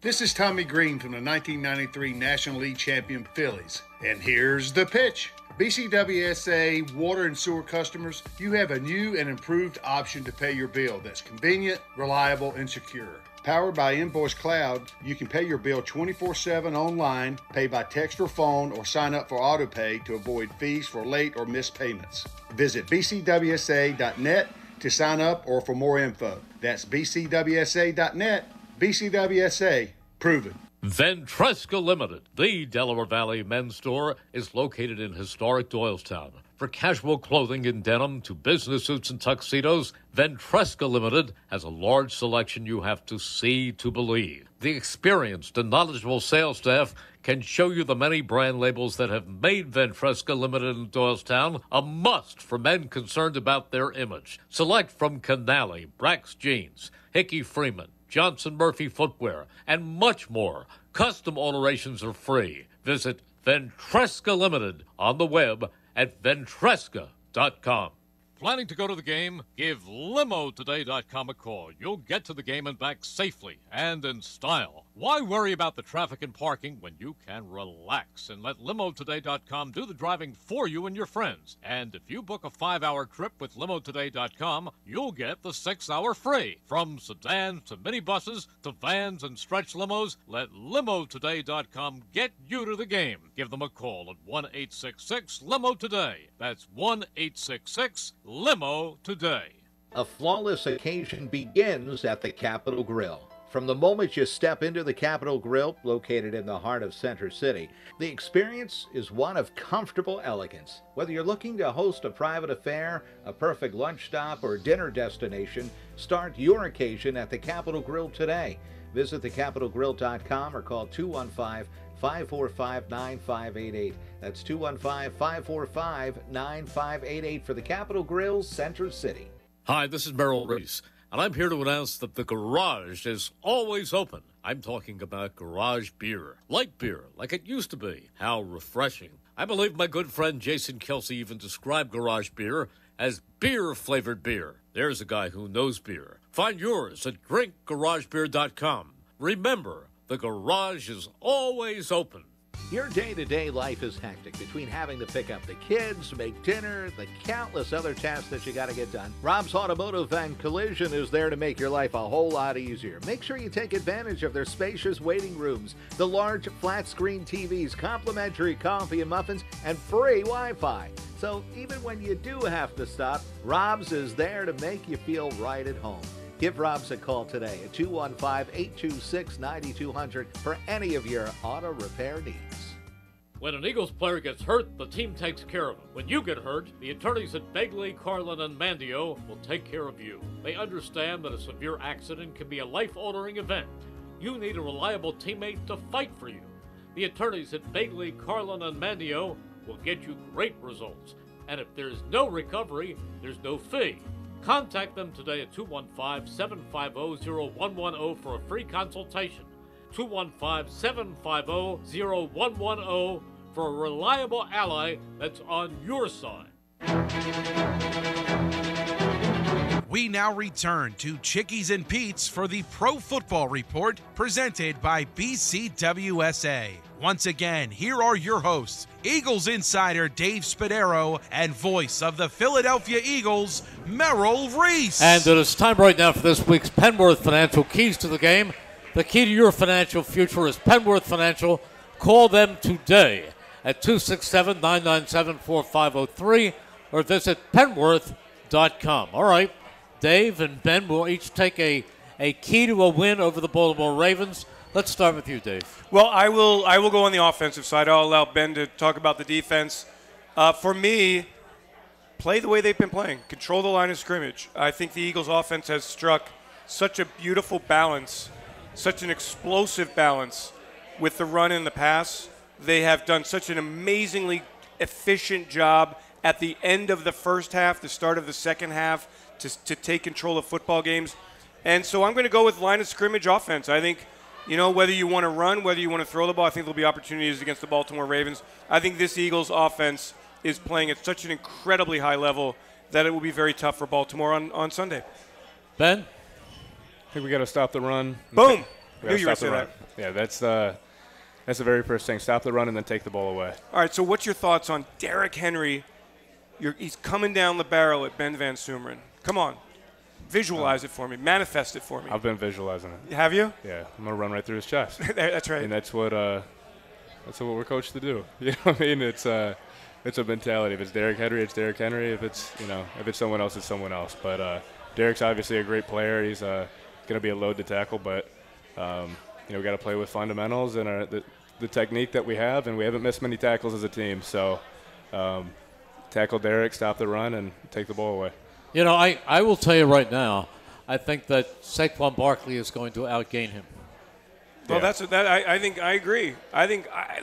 This is Tommy Green from the 1993 National League champion Phillies. And here's the pitch. BCWSA water and sewer customers, you have a new and improved option to pay your bill that's convenient, reliable, and secure. Powered by Invoice Cloud, you can pay your bill 24/7 online, pay by text or phone, or sign up for autopay to avoid fees for late or missed payments. Visit bcwsa.net to sign up or for more info. That's bcwsa.net. BCWSA, proven. VanSumeren Limited, the Delaware Valley men's store, is located in historic Doylestown. For casual clothing in denim to business suits and tuxedos, VanSumeren Limited has a large selection you have to see to believe. The experienced and knowledgeable sales staff can show you the many brand labels that have made VanSumeren Limited in Doylestown a must for men concerned about their image. Select from Canali, Brax Jeans, Hickey Freeman, Johnson Murphy Footwear, and much more. Custom alterations are free. Visit VanSumeren Limited on the web at ventresca.com. Planning to go to the game? Give LimoToday.com a call. You'll get to the game and back safely and in style. Why worry about the traffic and parking when you can relax and let LimoToday.com do the driving for you and your friends? And if you book a 5-hour trip with LimoToday.com, you'll get the 6-hour free. From sedans to minibuses to vans and stretch limos, let LimoToday.com get you to the game. Give them a call at 1-866-LIMO-TODAY. That's 1-866-LIMO-TODAY. A flawless occasion begins at the Capitol Grill. From the moment you step into the Capitol Grill, located in the heart of Center City, the experience is one of comfortable elegance. Whether you're looking to host a private affair, a perfect lunch stop, or dinner destination, start your occasion at the Capitol Grill today. Visit thecapitolgrill.com or call 215-545-9588. That's 215-545-9588 for the Capitol Grill, Center City. Hi, this is Merrill Reese, and I'm here to announce that the garage is always open. I'm talking about garage beer. Light beer, like it used to be. How refreshing. I believe my good friend Jason Kelsey even described garage beer as beer-flavored beer. There's a guy who knows beer. Find yours at drinkgaragebeer.com. Remember, the garage is always open. Your day-to-day life is hectic between having to pick up the kids, make dinner, the countless other tasks that you got to get done. Rob's Automotive and Collision is there to make your life a whole lot easier. Make sure you take advantage of their spacious waiting rooms, the large flat-screen TVs, complimentary coffee and muffins, and free Wi-Fi. So even when you do have to stop, Rob's is there to make you feel right at home. Give Rob's a call today at 215-826-9200 for any of your auto repair needs. When an Eagles player gets hurt, the team takes care of him. When you get hurt, the attorneys at Begley, Carlin, and Mandio will take care of you. They understand that a severe accident can be a life-altering event. You need a reliable teammate to fight for you. The attorneys at Begley, Carlin, and Mandio will get you great results. And if there's no recovery, there's no fee. Contact them today at 215-750-0110 for a free consultation. 215-750-0110 for a reliable ally that's on your side. We now return to Chickies and Pete's for the Pro Football Report presented by BCWSA. Once again, here are your hosts, Eagles insider Dave Spadaro and voice of the Philadelphia Eagles, Merrill Reese. And it is time right now for this week's Penworth Financial Keys to the Game. The key to your financial future is Penworth Financial. Call them today at 267-997-4503 or visit penworth.com. All right, Dave and Ben will each take a key to a win over the Baltimore Ravens. Let's start with you, Dave. Well, I will go on the offensive side. I'll allow Ben to talk about the defense. For me, play the way they've been playing. Control the line of scrimmage. I think the Eagles' offense has struck such a beautiful balance such an explosive balance with the run and the pass. They have done such an amazingly efficient job at the end of the first half, the start of the second half, to take control of football games. And so I'm going to go with line of scrimmage offense. I think, whether you want to run, whether you want to throw the ball, I think there'll be opportunities against the Baltimore Ravens. I think this Eagles offense is playing at such an incredibly high level that it will be very tough for Baltimore on Sunday. Ben? I think we got to stop the run. Boom. We got to stop the run. Yeah, that's the very first thing. Stop the run and then take the ball away. All right, so what's your thoughts on Derrick Henry? He's coming down the barrel at Ben VanSumeren. Come on. Visualize it for me. Manifest it for me. I've been visualizing it. Have you? Yeah, I'm going to run right through his chest. That's right. And that's what we're coached to do. You know what I mean? It's a mentality. If it's Derrick Henry, it's Derrick Henry. If it's someone else, it's someone else. But Derrick's obviously a great player. He's going to be a load to tackle, but we got to play with fundamentals and the technique that we have, and we haven't missed many tackles as a team. So tackle Derrick, stop the run, and take the ball away. I will tell you right now, I think that Saquon Barkley is going to outgain him. Well, I think I agree.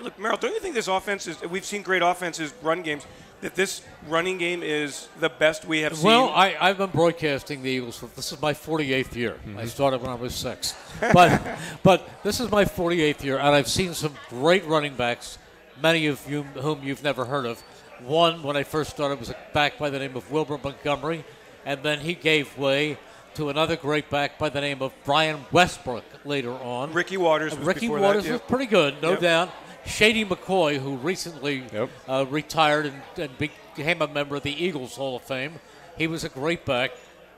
Look, Merrill, don't you think this offense is? We've seen great offenses, run games. That this running game is the best we have seen. Well, I've been broadcasting the Eagles this is my 48th year. Mm-hmm. I started when I was 6, but this is my 48th year, and I've seen some great running backs, many of you whom you've never heard of. One, when I first started, was a back by the name of Wilbur Montgomery, and then he gave way to another great back by the name of Brian Westbrook later on. Ricky Waters was Ricky before Waters that, was pretty good, no doubt. Shady McCoy, who recently retired and became a member of the Eagles Hall of Fame. He was a great back,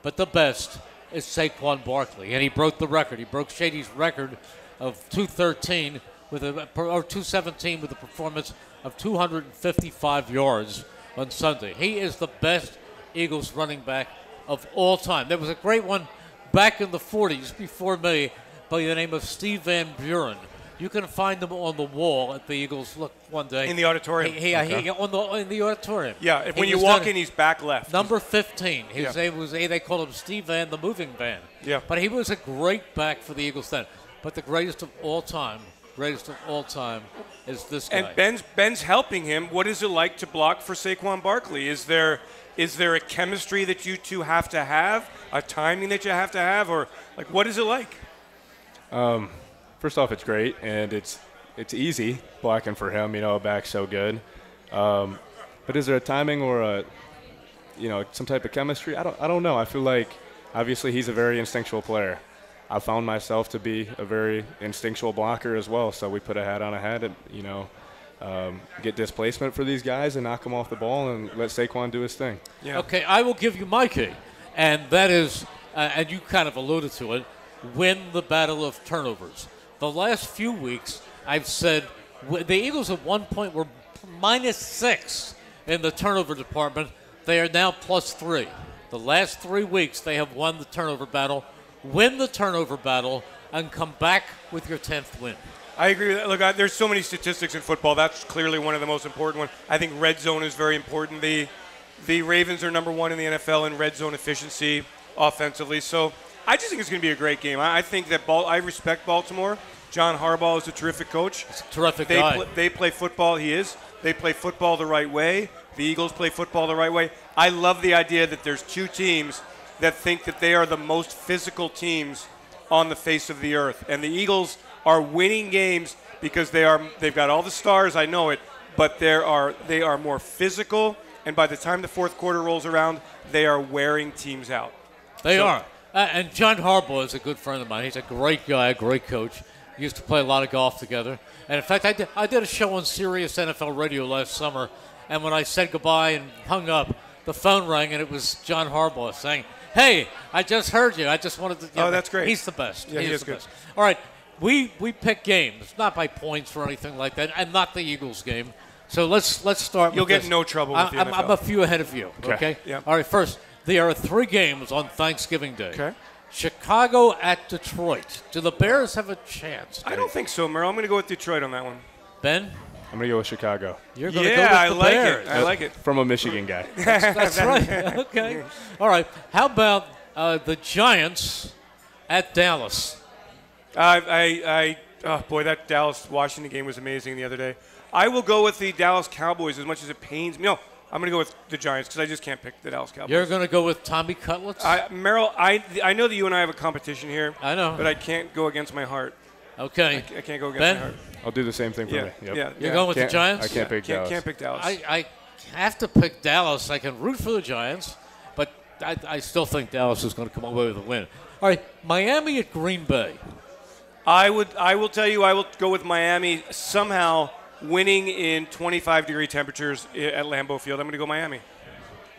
but the best is Saquon Barkley, and he broke the record. He broke Shady's record of 217 or 217 with a performance of 255 yards on Sunday. He is the best Eagles running back of all time. There was a great one back in the 40s before me by the name of Steve Van Buren. You can find them on the wall at the Eagles. Look, one day in the auditorium. In the auditorium. Yeah, when you walk in, he's back left. Number 15. His name was they called him Steve Van, the moving van. Yeah, but he was a great back for the Eagles then. But the greatest of all time is this guy. And Ben's helping him. What is it like to block for Saquon Barkley? Is there a chemistry that you two have to have, a timing that you have to have, or like what is it like? First off, it's great, and it's easy blocking for him. A back's so good. But is there a timing or some type of chemistry? I don't know. I feel like obviously he's a very instinctual player. I found myself to be a very instinctual blocker as well. So we put a hat on a head and get displacement for these guys and knock them off the ball and let Saquon do his thing. Yeah. Okay, I will give you my key, and that is, and you kind of alluded to it, win the battle of turnovers. The last few weeks, I've said the Eagles at one point were -6 in the turnover department. They are now +3. The last 3 weeks, they have won the turnover battle. Win the turnover battle and come back with your 10th win. I agree with that. Look, there's so many statistics in football. That's clearly one of the most important ones. I think red zone is very important. The Ravens are number 1 in the NFL in red zone efficiency offensively. So I just think it's going to be a great game. I think that I respect Baltimore. John Harbaugh is a terrific coach. He's a terrific guy. They play football. He is. They play football the right way. The Eagles play football the right way. I love the idea that there's two teams that think that they are the most physical teams on the face of the earth. And the Eagles are winning games because they've got all the stars, I know it, but they are more physical, and by the time the fourth quarter rolls around, they are wearing teams out. They are. And John Harbaugh is a good friend of mine. He's a great guy, a great coach. We used to play a lot of golf together. And, in fact, I did a show on Sirius NFL Radio last summer, and when I said goodbye and hung up, the phone rang, and it was John Harbaugh saying, "Hey, I just heard you. I just wanted to." Oh, that's great. He's the best. Yeah, he is the good. best. All right, we pick games, not by points or anything like that, and not the Eagles game. So let's start. You'll with get this. in no trouble with the NFL. I'm a few ahead of you. Okay. Yeah. All right. First, there are 3 games on Thanksgiving Day. Okay. Chicago at Detroit. Do the Bears have a chance? I don't think so, Merrill. I'm going to go with Detroit on that one. Ben? I'm going to go with Chicago. You're going to go with the Bears. I like it. From a Michigan guy. That's right. Okay. All right. How about the Giants at Dallas? Oh boy, that Dallas-Washington game was amazing the other day. I will go with the Dallas Cowboys as much as it pains me. No, I'm going to go with the Giants because I just can't pick the Dallas Cowboys. You're going to go with Tommy Cutlets? Merrill, I know that you and I have a competition here. I know. But I can't go against my heart. Okay. I can't go against Ben? my heart. I'll do the same thing for me. Yep. Yeah. You're going with the Giants? I can't pick Dallas. Can't pick Dallas. I have to pick Dallas. I can root for the Giants, but I still think Dallas is going to come away with a win. All right, Miami at Green Bay. I will tell you, I will go with Miami somehow winning in 25-degree temperatures at Lambeau Field. I'm going to go Miami.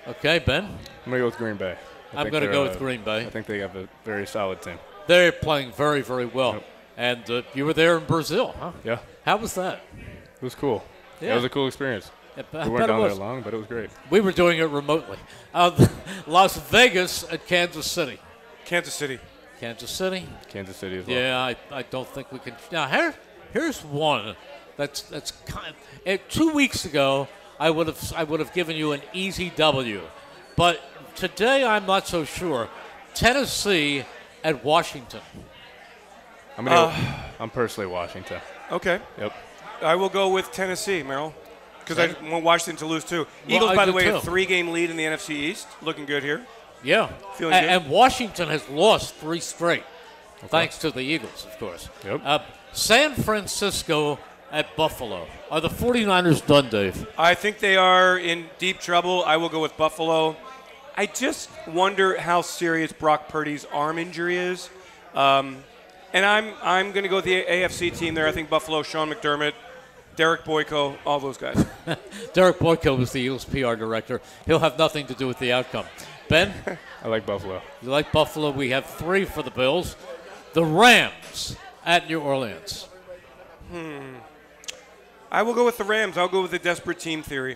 Okay, Ben? I'm going to go with Green Bay. I'm going to go with Green Bay. I think they have a very solid team. They're playing very, very well. Yep. And you were there in Brazil, huh? Yeah. How was that? It was cool. Yeah. It was a cool experience. I We weren't down there long, but it was great. We were doing it remotely. Las Vegas at Kansas City. Kansas City. Kansas City. Kansas City as well. Yeah, I don't think we can. Now here's one that's kind of, 2 weeks ago I would have given you an easy W, but today I'm not so sure. Tennessee at Washington. I'm personally Washington. Okay. Yep. I will go with Tennessee, Merrill, because I want Washington to lose too. Eagles, I by the do way, too. a 3-game lead in the NFC East. Looking good here. Yeah. Feeling good. And Washington has lost 3 straight, thanks to the Eagles, of course. Yep. San Francisco at Buffalo. Are the 49ers done, Dave? I think they are in deep trouble. I will go with Buffalo. I just wonder how serious Brock Purdy's arm injury is. And I'm going to go with the AFC team there. I think Buffalo, Sean McDermott, Derek Boyko, all those guys. Derek Boyko was the Eagles PR director. He'll have nothing to do with the outcome. Ben? I like Buffalo. You like Buffalo? We have 3 for the Bills. The Rams at New Orleans. I will go with the Rams. I'll go with the desperate team theory.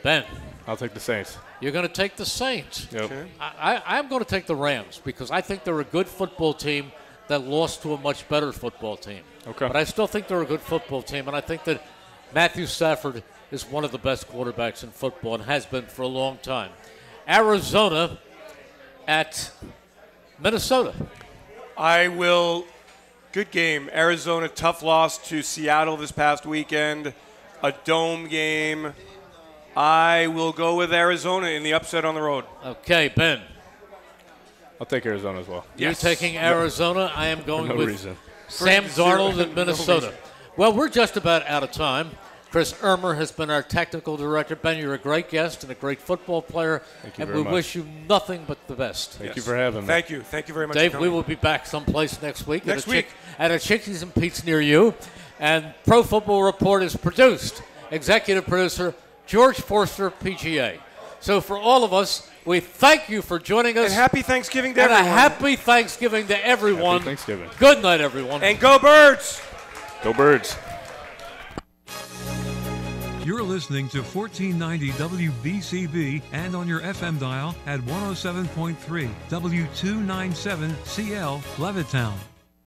Ben? I'll take the Saints. You're going to take the Saints. Yep. Okay. I'm going to take the Rams because I think they're a good football team that lost to a much better football team. Okay. But I still think they're a good football team, and I think that Matthew Stafford is one of the best quarterbacks in football and has been for a long time. Arizona at Minnesota. Good game. Arizona, tough loss to Seattle this past weekend. A dome game. I will go with Arizona in the upset on the road. Okay, Ben. I'll take Arizona as well. You're taking Arizona. I am going For no with reason. Sam Darnold in No Minnesota. reason. Well, we're just about out of time. Chris Irmer has been our technical director. Ben, you're a great guest and a great football player. Thank you and very we much. wish you nothing but the best. Thank you for having me. Thank you. Thank you very much. Dave, for we coming. will be back someplace next week. Next week. At a Chickies and Pete's near you. And Pro Football Report is produced. Executive producer, George Forster, PGA. So for all of us, we thank you for joining us. And happy Thanksgiving to and everyone. a happy Thanksgiving to everyone. Happy Thanksgiving. Good night, everyone. And go Birds! Go Birds. You're listening to 1490 WBCB and on your FM dial at 107.3 W297CL Levittown.